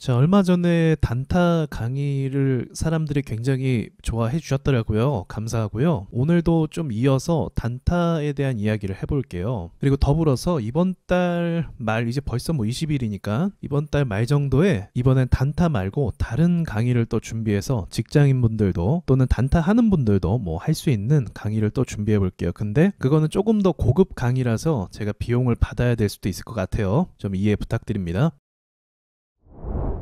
자, 얼마 전에 단타 강의를 사람들이 굉장히 좋아해 주셨더라고요. 감사하고요. 오늘도 좀 이어서 단타에 대한 이야기를 해볼게요. 그리고 더불어서 이번 달 말, 이제 벌써 뭐 20일이니까 이번 달 말 정도에 이번엔 단타 말고 다른 강의를 또 준비해서 직장인분들도 또는 단타 하는 분들도 뭐 할 수 있는 강의를 또 준비해 볼게요. 근데 그거는 조금 더 고급 강의라서 제가 비용을 받아야 될 수도 있을 것 같아요. 좀 이해 부탁드립니다.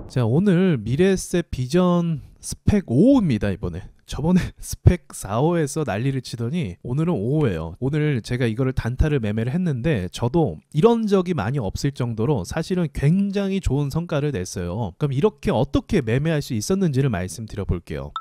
자, 오늘 미래에셋 비전 스펙 5입니다. 이번에. 저번에 스펙 4호에서 난리를 치더니 오늘은 5호예요. 오늘 제가 이거를 단타를 매매를 했는데 저도 이런 적이 많이 없을 정도로 사실은 굉장히 좋은 성과를 냈어요. 그럼 이렇게 어떻게 매매할 수 있었는지를 말씀드려 볼게요.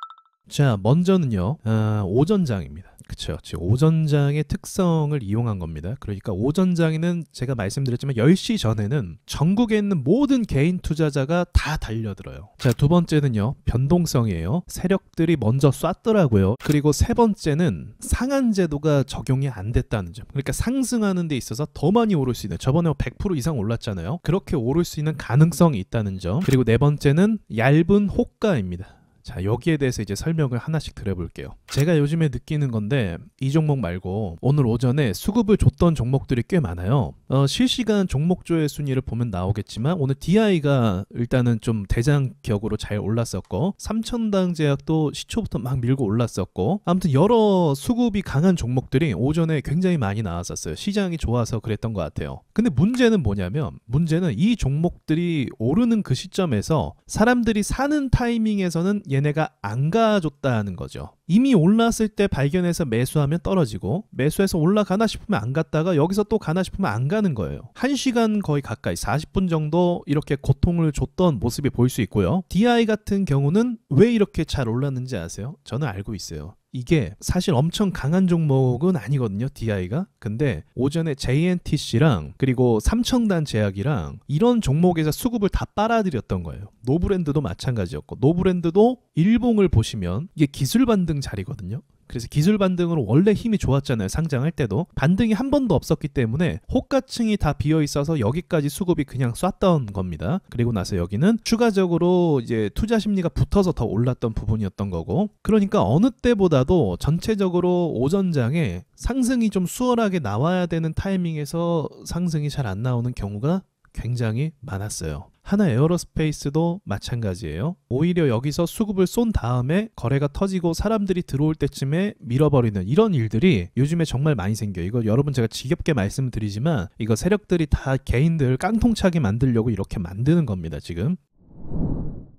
자, 먼저는요, 오전장입니다. 그쵸. 지금 오전장의 특성을 이용한 겁니다. 그러니까 오전장에는 제가 말씀드렸지만 10시 전에는 전국에 있는 모든 개인 투자자가 다 달려들어요. 자, 두 번째는요, 변동성이에요. 세력들이 먼저 쐈더라고요. 그리고 세 번째는 상한 제도가 적용이 안 됐다는 점. 그러니까 상승하는 데 있어서 더 많이 오를 수 있는, 저번에 100% 이상 올랐잖아요. 그렇게 오를 수 있는 가능성이 있다는 점. 그리고 네 번째는 얇은 호가입니다. 자, 여기에 대해서 이제 설명을 하나씩 드려볼게요. 제가 요즘에 느끼는 건데 이 종목 말고 오늘 오전에 수급을 줬던 종목들이 꽤 많아요. 실시간 종목조회 순위를 보면 나오겠지만 오늘 DI가 일단은 좀 대장격으로 잘 올랐었고, 삼천당 제약도 시초부터 막 밀고 올랐었고, 아무튼 여러 수급이 강한 종목들이 오전에 굉장히 많이 나왔었어요. 시장이 좋아서 그랬던 것 같아요. 근데 문제는 뭐냐면, 문제는 이 종목들이 오르는 그 시점에서 사람들이 사는 타이밍에서는 얘네가 안 가줬다는 거죠. 이미 올랐을 때 발견해서 매수하면 떨어지고, 매수해서 올라가나 싶으면 안 갔다가 여기서 또 가나 싶으면 안 가는 거예요. 1시간 거의 가까이 40분 정도 이렇게 고통을 줬던 모습이 보일 수 있고요. DI 같은 경우는 왜 이렇게 잘 올랐는지 아세요? 저는 알고 있어요. 이게 사실 엄청 강한 종목은 아니거든요, DI가. 근데 오전에 JNTC랑 그리고 삼청단 제약이랑 이런 종목에서 수급을 다 빨아들였던 거예요. 노브랜드도 마찬가지였고, 노브랜드도 일봉을 보시면 이게 기술 반등 자리거든요. 그래서 기술 반등으로 원래 힘이 좋았잖아요. 상장할 때도 반등이 한 번도 없었기 때문에 호가층이 다 비어 있어서 여기까지 수급이 그냥 쐈던 겁니다. 그리고 나서 여기는 추가적으로 이제 투자 심리가 붙어서 더 올랐던 부분이었던 거고, 그러니까 어느 때보다도 전체적으로 오전장에 상승이 좀 수월하게 나와야 되는 타이밍에서 상승이 잘 안 나오는 경우가 굉장히 많았어요. 하나 에어로스페이스도 마찬가지예요. 오히려 여기서 수급을 쏜 다음에 거래가 터지고 사람들이 들어올 때쯤에 밀어버리는 이런 일들이 요즘에 정말 많이 생겨요. 이거 여러분 제가 지겹게 말씀드리지만 이거 세력들이 다 개인들 깡통차게 만들려고 이렇게 만드는 겁니다, 지금.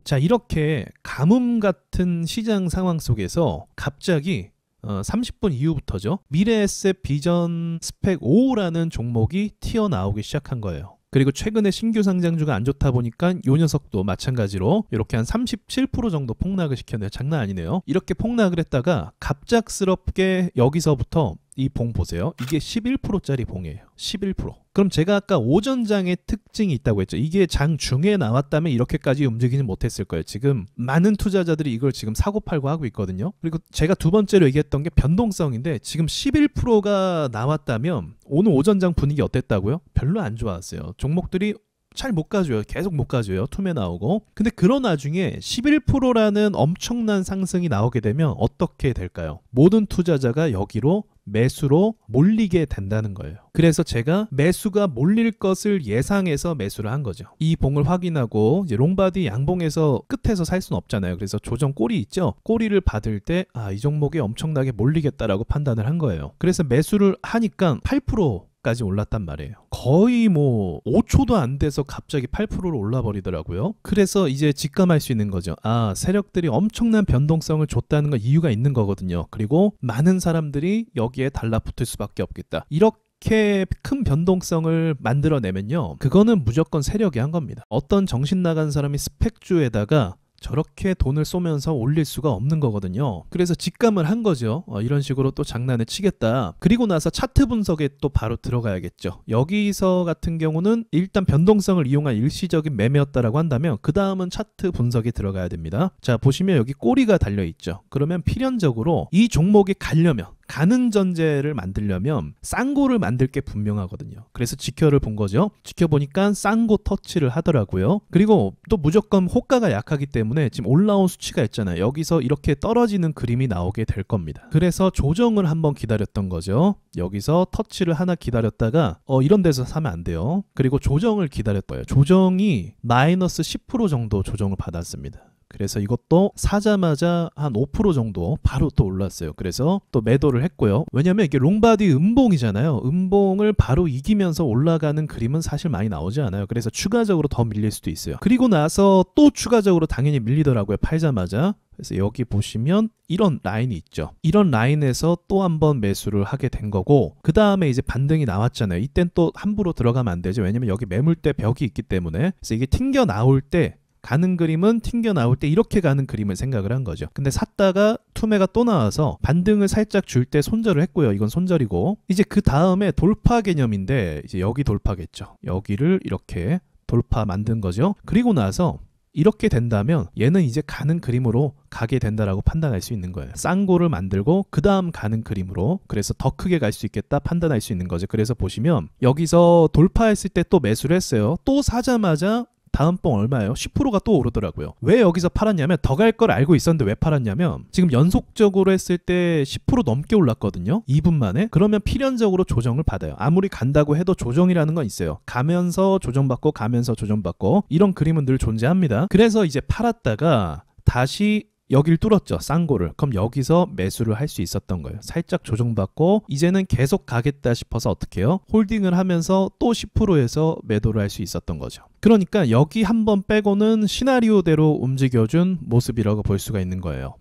자, 이렇게 가뭄 같은 시장 상황 속에서 갑자기 30분 이후부터죠, 미래에셋 비전 스펙 5라는 종목이 튀어나오기 시작한 거예요. 그리고 최근에 신규 상장주가 안 좋다 보니까 요 녀석도 마찬가지로 이렇게 한 37% 정도 폭락을 시켰네요. 장난 아니네요. 이렇게 폭락을 했다가 갑작스럽게 여기서부터 이 봉 보세요. 이게 11%짜리 봉이에요. 11%. 그럼 제가 아까 오전장의 특징이 있다고 했죠. 이게 장 중에 나왔다면 이렇게까지 움직이지 못했을 거예요. 지금 많은 투자자들이 이걸 지금 사고 팔고 하고 있거든요. 그리고 제가 두 번째로 얘기했던 게 변동성인데, 지금 11%가 나왔다면 오늘 오전장 분위기 어땠다고요? 별로 안 좋았어요. 종목들이 잘 못 가줘요. 계속 못 가줘요. 투매 나오고. 근데 그런 와중에 11%라는 엄청난 상승이 나오게 되면 어떻게 될까요? 모든 투자자가 여기로 매수로 몰리게 된다는 거예요. 그래서 제가 매수가 몰릴 것을 예상해서 매수를 한 거죠. 이 봉을 확인하고 이제 롱바디 양봉에서 끝에서 살 수는 없잖아요. 그래서 조정 꼬리 있죠? 꼬리를 받을 때 이 종목이 엄청나게 몰리겠다라고 판단을 한 거예요. 그래서 매수를 하니까 8%까지 올랐단 말이에요. 거의 뭐 5초도 안 돼서 갑자기 8%로 올라버리더라고요. 그래서 이제 직감할 수 있는 거죠. 세력들이 엄청난 변동성을 줬다는 건 이유가 있는 거거든요. 그리고 많은 사람들이 여기에 달라붙을 수밖에 없겠다. 이렇게 큰 변동성을 만들어내면요, 그거는 무조건 세력이 한 겁니다. 어떤 정신 나간 사람이 스펙주에다가 저렇게 돈을 쏘면서 올릴 수가 없는 거거든요. 그래서 직감을 한 거죠. 이런 식으로 또 장난을 치겠다. 그리고 나서 차트 분석에 또 바로 들어가야겠죠. 여기서 같은 경우는 일단 변동성을 이용한 일시적인 매매였다라고 한다면 그 다음은 차트 분석에 들어가야 됩니다. 자, 보시면 여기 꼬리가 달려있죠. 그러면 필연적으로 이 종목이 가려면 가는 전제를 만들려면 쌍고를 만들 게 분명하거든요. 그래서 지켜를 본 거죠. 지켜보니까 쌍고 터치를 하더라고요. 그리고 또 무조건 호가가 약하기 때문에 지금 올라온 수치가 있잖아요. 여기서 이렇게 떨어지는 그림이 나오게 될 겁니다. 그래서 조정을 한번 기다렸던 거죠. 여기서 터치를 하나 기다렸다가 이런 데서 사면 안 돼요. 그리고 조정을 기다렸어요. 조정이 마이너스 10% 정도 조정을 받았습니다. 그래서 이것도 사자마자 한 5% 정도 바로 또 올랐어요. 그래서 또 매도를 했고요. 왜냐면 이게 롱바디 음봉이잖아요. 음봉을 바로 이기면서 올라가는 그림은 사실 많이 나오지 않아요. 그래서 추가적으로 더 밀릴 수도 있어요. 그리고 나서 또 추가적으로 당연히 밀리더라고요. 팔자마자. 그래서 여기 보시면 이런 라인이 있죠. 이런 라인에서 또 한 번 매수를 하게 된 거고, 그 다음에 이제 반등이 나왔잖아요. 이땐 또 함부로 들어가면 안 되죠. 왜냐면 여기 매물대 벽이 있기 때문에. 그래서 이게 튕겨 나올 때, 가는 그림은 튕겨 나올 때 이렇게 가는 그림을 생각을 한 거죠. 근데 샀다가 투매가 또 나와서 반등을 살짝 줄 때 손절을 했고요. 이건 손절이고, 이제 그 다음에 돌파 개념인데 이제 여기 돌파겠죠. 여기를 이렇게 돌파 만든 거죠. 그리고 나서 이렇게 된다면 얘는 이제 가는 그림으로 가게 된다라고 판단할 수 있는 거예요. 쌍고를 만들고 그 다음 가는 그림으로, 그래서 더 크게 갈 수 있겠다 판단할 수 있는 거죠. 그래서 보시면 여기서 돌파했을 때 또 매수를 했어요. 또 사자마자 다음 봉 얼마예요? 10%가 또 오르더라고요. 왜 여기서 팔았냐면, 더 갈 걸 알고 있었는데 왜 팔았냐면, 지금 연속적으로 했을 때 10% 넘게 올랐거든요. 2분 만에. 그러면 필연적으로 조정을 받아요. 아무리 간다고 해도 조정이라는 건 있어요. 가면서 조정받고 가면서 조정받고, 이런 그림은 늘 존재합니다. 그래서 이제 팔았다가 다시 여길 뚫었죠. 쌍고를. 그럼 여기서 매수를 할 수 있었던 거예요. 살짝 조정받고 이제는 계속 가겠다 싶어서 어떻게 해요? 홀딩을 하면서 또 10%에서 매도를 할 수 있었던 거죠. 그러니까 여기 한번 빼고는 시나리오대로 움직여준 모습이라고 볼 수가 있는 거예요.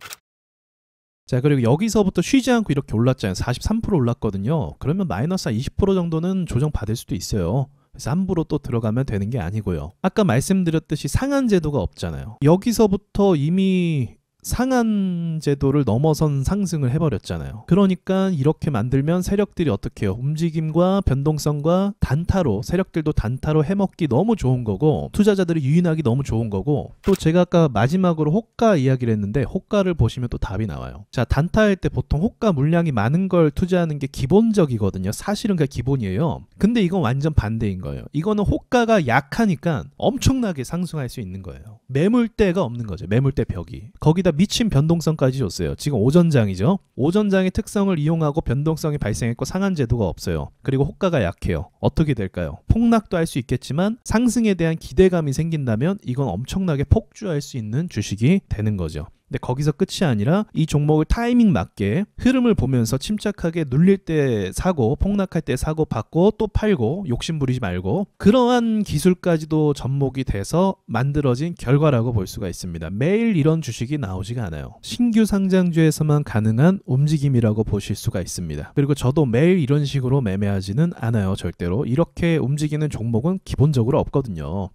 자, 그리고 여기서부터 쉬지 않고 이렇게 올랐잖아요. 43% 올랐거든요. 그러면 마이너스 한 20% 정도는 조정 받을 수도 있어요. 그래서 함부로 또 들어가면 되는 게 아니고요. 아까 말씀드렸듯이 상한 제도가 없잖아요. 여기서부터 이미 상한 제도를 넘어선 상승을 해버렸잖아요. 그러니까 이렇게 만들면 세력들이 어떻게 해요? 움직임과 변동성과 단타로, 세력들도 단타로 해먹기 너무 좋은 거고, 투자자들이 유인하기 너무 좋은 거고, 또 제가 아까 마지막으로 호가 이야기를 했는데 호가를 보시면 또 답이 나와요. 자, 단타할 때 보통 호가 물량이 많은 걸 투자하는 게 기본적이거든요. 사실은 그게 기본이에요. 근데 이건 완전 반대인 거예요. 이거는 호가가 약하니까 엄청나게 상승할 수 있는 거예요. 매물대가 없는 거죠. 매물대 벽이. 거기다 미친 변동성까지 줬어요. 지금 오전장이죠. 오전장의 특성을 이용하고 변동성이 발생했고 상한 제도가 없어요. 그리고 호가가 약해요. 어떻게 될까요? 폭락도 할 수 있겠지만 상승에 대한 기대감이 생긴다면 이건 엄청나게 폭주할 수 있는 주식이 되는 거죠. 근데 거기서 끝이 아니라 이 종목을 타이밍 맞게 흐름을 보면서 침착하게 눌릴 때 사고, 폭락할 때 사고 받고 또 팔고, 욕심 부리지 말고, 그러한 기술까지도 접목이 돼서 만들어진 결과라고 볼 수가 있습니다. 매일 이런 주식이 나오지가 않아요. 신규 상장주에서만 가능한 움직임이라고 보실 수가 있습니다. 그리고 저도 매일 이런 식으로 매매하지는 않아요. 절대로. 이렇게 움직이는 종목은 기본적으로 없거든요.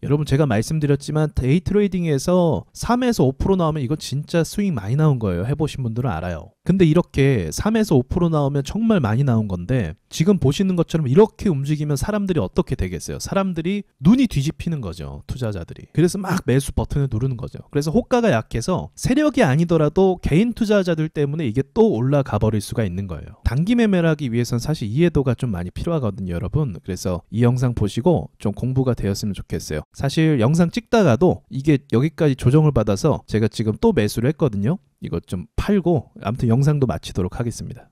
여러분, 제가 말씀드렸지만 데이 트레이딩에서 3에서 5% 나오면 이거 진짜 수익 많이 나온 거예요. 해보신 분들은 알아요. 근데 이렇게 3에서 5% 나오면 정말 많이 나온 건데, 지금 보시는 것처럼 이렇게 움직이면 사람들이 어떻게 되겠어요? 사람들이 눈이 뒤집히는 거죠. 투자자들이. 그래서 막 매수 버튼을 누르는 거죠. 그래서 호가가 약해서 세력이 아니더라도 개인 투자자들 때문에 이게 또 올라가 버릴 수가 있는 거예요. 단기 매매를 하기 위해서는 사실 이해도가 좀 많이 필요하거든요, 여러분. 그래서 이 영상 보시고 좀 공부가 되었으면 좋겠어요. 사실 영상 찍다가도 이게 여기까지 조정을 받아서 제가 지금 또 매수를 했거든요. 이거 좀 팔고, 아무튼 영상도 마치도록 하겠습니다.